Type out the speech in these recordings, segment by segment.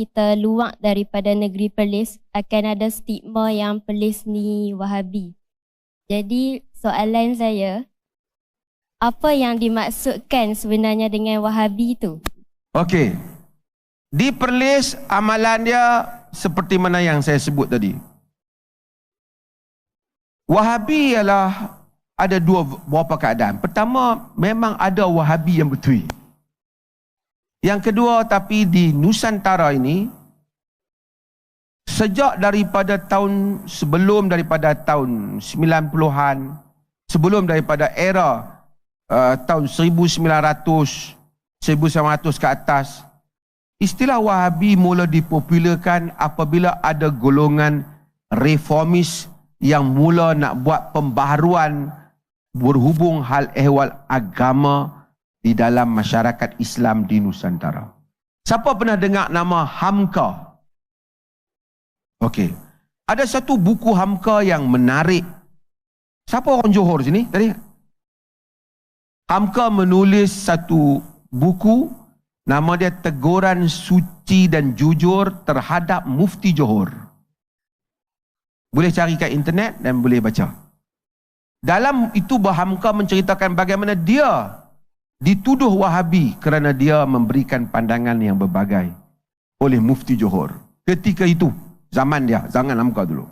kita luar daripada negeri Perlis, akan ada stigma yang Perlis ni Wahabi. Jadi soalan saya, apa yang dimaksudkan sebenarnya dengan Wahabi tu? Okey. Di Perlis, amalan dia seperti mana yang saya sebut tadi. Wahabi ialah ada beberapa keadaan. Pertama, memang ada Wahabi yang betul. Yang kedua, tapi di Nusantara ini, sejak daripada tahun sebelum daripada tahun 90-an, sebelum daripada era tahun 1900 ke atas, istilah Wahabi mula dipopularkan apabila ada golongan reformis yang mula nak buat pembaharuan berhubung hal ehwal agama di dalam masyarakat Islam di Nusantara. Siapa pernah dengar nama Hamka? Okey. Ada satu buku Hamka yang menarik. Siapa orang Johor sini tadi? Hamka menulis satu buku, nama dia Teguran Suci dan Jujur terhadap Mufti Johor. Boleh cari kat internet dan boleh baca. Dalam itu Hamka menceritakan bagaimana dia dituduh Wahabi kerana dia memberikan pandangan yang berbagai oleh Mufti Johor. Ketika itu, zaman dia, zaman Hamka dulu.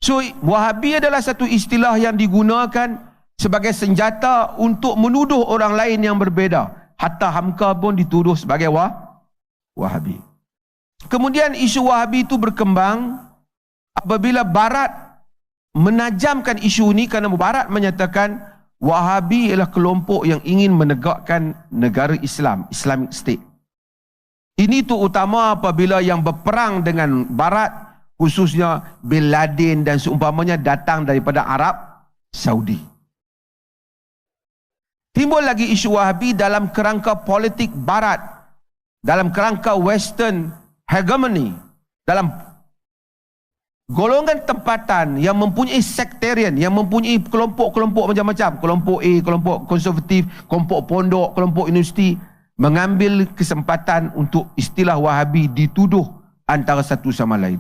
So, Wahabi adalah satu istilah yang digunakan sebagai senjata untuk menuduh orang lain yang berbeza. Hatta Hamka pun dituduh sebagai Wahabi. Kemudian isu Wahabi itu berkembang apabila Barat menajamkan isu ini kerana Barat menyatakan Wahabi ialah kelompok yang ingin menegakkan negara Islam, Islamic State. Ini terutama apabila yang berperang dengan Barat, khususnya Bin Laden dan seumpamanya datang daripada Arab Saudi. Timbul lagi isu Wahabi dalam kerangka politik Barat, dalam kerangka Western hegemony, dalam golongan tempatan yang mempunyai sektarian, yang mempunyai kelompok-kelompok macam-macam, kelompok A, kelompok konservatif, kelompok pondok, kelompok universiti, mengambil kesempatan untuk istilah Wahabi dituduh antara satu sama lain.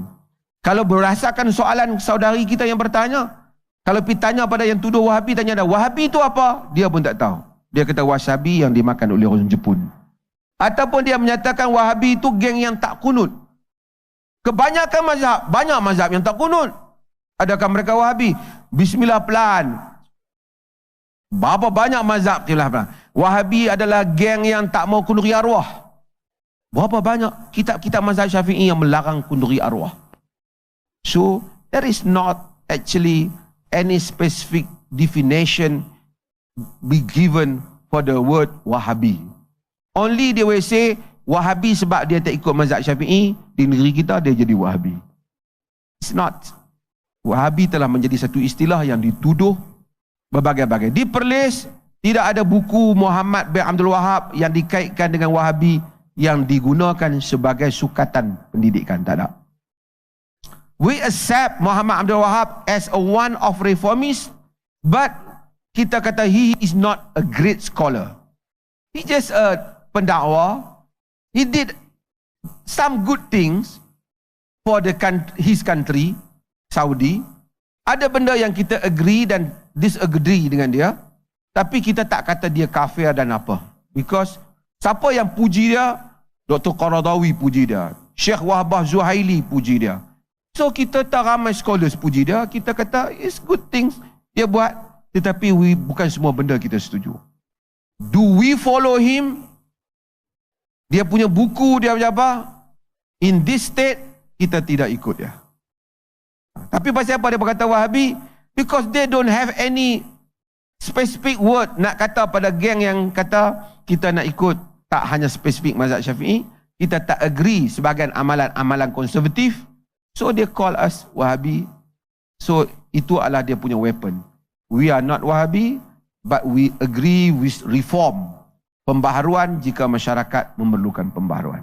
Kalau berdasarkan soalan saudari kita yang bertanya, kalau pergi tanya pada yang tuduh Wahabi, tanya dah, Wahabi itu apa? Dia pun tak tahu. Dia kata wasabi yang dimakan oleh orang Jepun. Ataupun dia menyatakan Wahabi itu geng yang tak kunut. Kebanyakan mazhab, banyak mazhab yang tak kunut. Adakah mereka Wahabi? Bismillah pelan. Berapa banyak mazhab pelan. Wahabi adalah geng yang tak mau kunduri arwah. Berapa banyak kitab-kitab mazhab Syafi'i yang melarang kunduri arwah. So, there is not actually any specific definition be given for the word Wahabi. Only they will say Wahabi sebab dia tak ikut mazhab Syafi'i, di negeri kita dia jadi Wahabi. It's not. Wahabi telah menjadi satu istilah yang dituduh berbagai-bagai. Di Perlis tidak ada buku Muhammad bin Abdul Wahab yang dikaitkan dengan Wahabi yang digunakan sebagai sukatan pendidikan. Tak ada. We accept Muhammad Abdul Wahab as a one of reformist, but kita kata he is not a great scholar. He just a pendakwa. He did some good things for his country, Saudi. Ada benda yang kita agree dan disagree dengan dia, tapi kita tak kata dia kafir dan apa. Because siapa yang puji dia? Dr. Qaradawi puji dia. Syekh Wahbah Zuhaili puji dia. So kita tak ramai scholars puji dia. Kita kata it's good things dia buat, tetapi bukan semua benda kita setuju. Do we follow him? Dia punya buku dia macam apa? In this state, kita tidak ikut dia. Tapi pasal apa dia berkata Wahabi? Because they don't have any specific word nak kata pada geng yang kata kita nak ikut tak hanya spesifik mazhab Syafi'i, kita tak agree sebahagian amalan-amalan konservatif. So they call us Wahabi. So itu adalah dia punya weapon. We are not Wahabi, but we agree with reform. Pembaharuan jika masyarakat memerlukan pembaharuan.